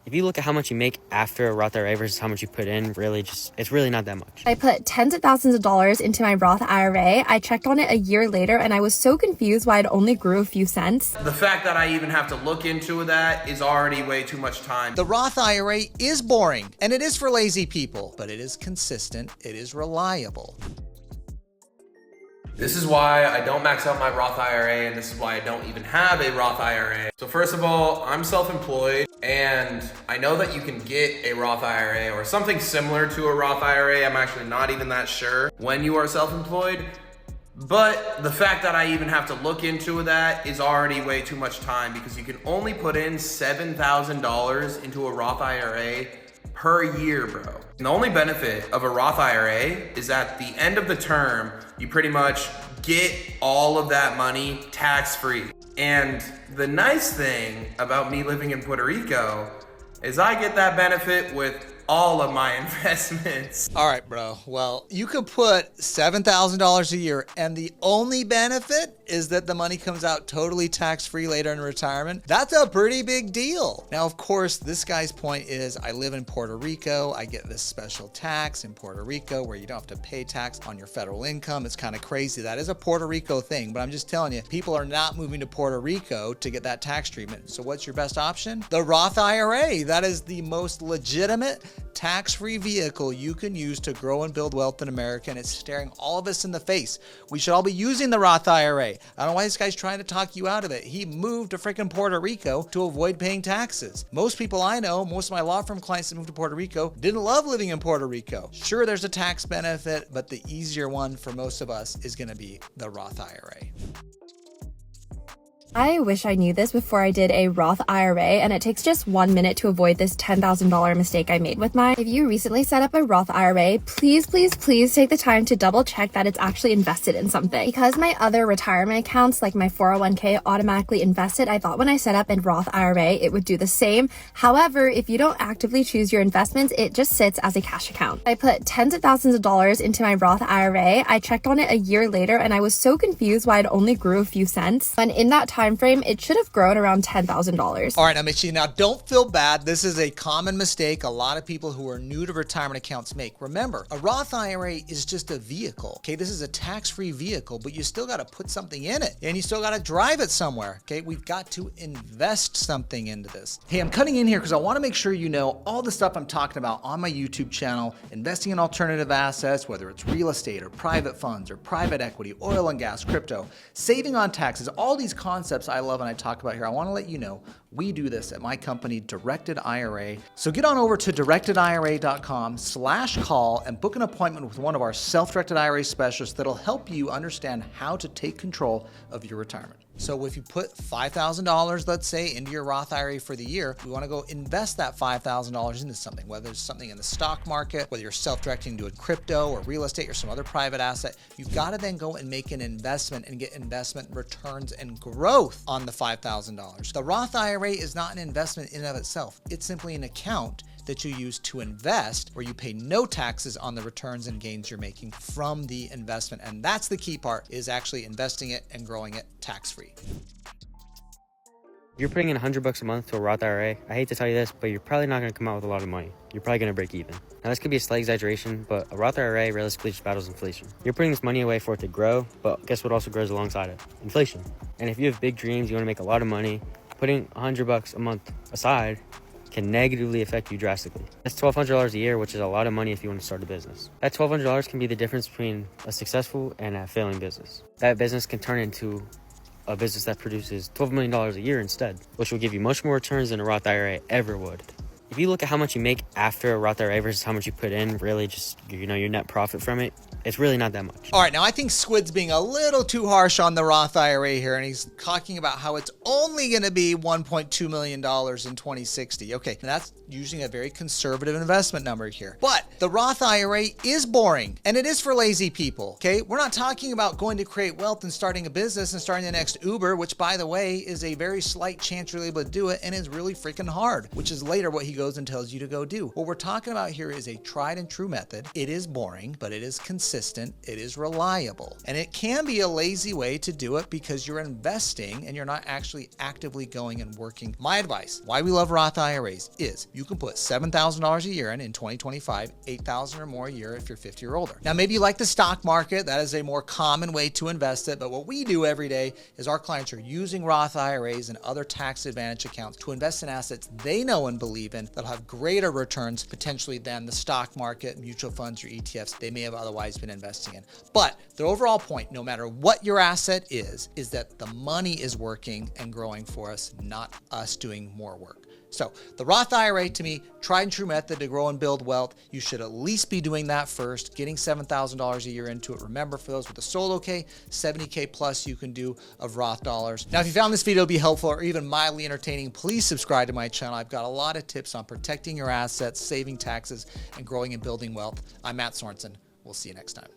If you look at how much you make after a Roth IRA versus how much you put in, it's really not that much. I put tens of thousands of dollars into my Roth IRA. I checked on it a year later and I was so confused why it only grew a few cents. The fact that I even have to look into that is already way too much time. The Roth IRA is boring, and it is for lazy people, but it is consistent, it is reliable. This is why I don't max out my Roth IRA, and this is why I don't even have a Roth IRA. So first of all, I'm self-employed, and I know that you can get a Roth IRA or something similar to a Roth IRA. I'm actually not even that sure when you are self-employed. But the fact that I even have to look into that is already way too much time, because you can only put in $7,000 into a Roth IRA per year, bro. And the only benefit of a Roth IRA is at the end of the term, you pretty much get all of that money tax-free. And the nice thing about me living in Puerto Rico is I get that benefit with all of my investments. All right, bro. Well, you could put $7,000 a year, and the only benefit is that the money comes out totally tax-free later in retirement. That's a pretty big deal. Now, of course, this guy's point is I live in Puerto Rico. I get this special tax in Puerto Rico where you don't have to pay tax on your federal income. It's kind of crazy. That is a Puerto Rico thing, but I'm just telling you, people are not moving to Puerto Rico to get that tax treatment. So what's your best option? The Roth IRA. That is the most legitimate tax-free vehicle you can use to grow and build wealth in America, and it's staring all of us in the face. We should all be using the Roth IRA. I don't know why this guy's trying to talk you out of it. He moved to freaking Puerto Rico to avoid paying taxes. Most people I know, most of my law firm clients that moved to Puerto Rico didn't love living in Puerto Rico. Sure, there's a tax benefit, but the easier one for most of us is going to be the Roth IRA. I wish I knew this before I did a Roth IRA, and it takes just 1 minute to avoid this $10,000 mistake I made with mine. If you recently set up a Roth IRA, please take the time to double check that it's actually invested in something. Because my other retirement accounts, like my 401k, automatically invested, I thought when I set up a Roth IRA, it would do the same. However, if you don't actively choose your investments, it just sits as a cash account. I put tens of thousands of dollars into my Roth IRA. I checked on it a year later, and I was so confused why it only grew a few cents. When in that time frame, it should have grown around $10,000. All right, now, Mitchie, now don't feel bad. This is a common mistake a lot of people who are new to retirement accounts make. Remember, a Roth IRA is just a vehicle, okay? This is a tax-free vehicle, but you still got to put something in it, and you still got to drive it somewhere, okay? We've got to invest something into this. Hey, I'm cutting in here because I want to make sure you know all the stuff I'm talking about on my YouTube channel, investing in alternative assets, whether it's real estate or private funds or private equity, oil and gas, crypto, saving on taxes, all these concepts I love and I talk about here. I want to let you know we do this at my company, Directed IRA. So get on over to directedira.com/call and book an appointment with one of our self-directed IRA specialists that'll help you understand how to take control of your retirement. So if you put $5,000, let's say, into your Roth IRA for the year, we want to go invest that $5,000 into something, whether it's something in the stock market, whether you're self-directing to a crypto or real estate or some other private asset. You've got to then go and make an investment and get investment returns and growth on the $5,000. The Roth IRA is not an investment in and of itself. It's simply an account that you use to invest, where you pay no taxes on the returns and gains you're making from the investment. And that's the key part, is actually investing it and growing it tax-free. If you're putting in $100 a month to a Roth IRA, I hate to tell you this, but you're probably not going to come out with a lot of money. You're probably going to break even. Now, this could be a slight exaggeration, but a Roth IRA realistically just battles inflation. You're putting this money away for it to grow, but guess what also grows alongside it? Inflation. And if you have big dreams, you want to make a lot of money, putting $100 a month aside can negatively affect you drastically. That's $1,200 a year, which is a lot of money if you want to start a business. That $1,200 can be the difference between a successful and a failing business. That business can turn into a business that produces $12 million a year instead, which will give you much more returns than a Roth IRA ever would. If you look at how much you make after a Roth IRA versus how much you put in, really just, your net profit from it, it's really not that much. All right, now I think Squid's being a little too harsh on the Roth IRA here, and he's talking about how it's only going to be $1.2 million in 2060. Okay, now that's using a very conservative investment number here. But the Roth IRA is boring, and it is for lazy people, okay? We're not talking about going to create wealth and starting a business and starting the next Uber, which, by the way, is a very slight chance you're able to do it and is really freaking hard, which is later what he goes and tells you to go do. What we're talking about here is a tried and true method. It is boring, but it is consistent, it is reliable, and it can be a lazy way to do it because you're investing and you're not actually actively going and working. My advice, why we love Roth IRAs, is you can put $7,000 a year in 2025, $8,000 or more a year if you're 50 or older. Now, maybe you like the stock market. That is a more common way to invest it, but what we do every day is our clients are using Roth IRAs and other tax advantage accounts to invest in assets they know and believe in that'll have greater returns potentially than the stock market, mutual funds, or ETFs they may have otherwise been investing in. But the overall point, no matter what your asset is that the money is working and growing for us, not us doing more work. So the Roth IRA, to me, tried and true method to grow and build wealth. You should at least be doing that first, getting $7,000 a year into it. Remember, for those with a solo K, 70K plus you can do of Roth dollars. Now, if you found this video to be helpful or even mildly entertaining, please subscribe to my channel. I've got a lot of tips on protecting your assets, saving taxes, and growing and building wealth. I'm Matt Sorensen. We'll see you next time.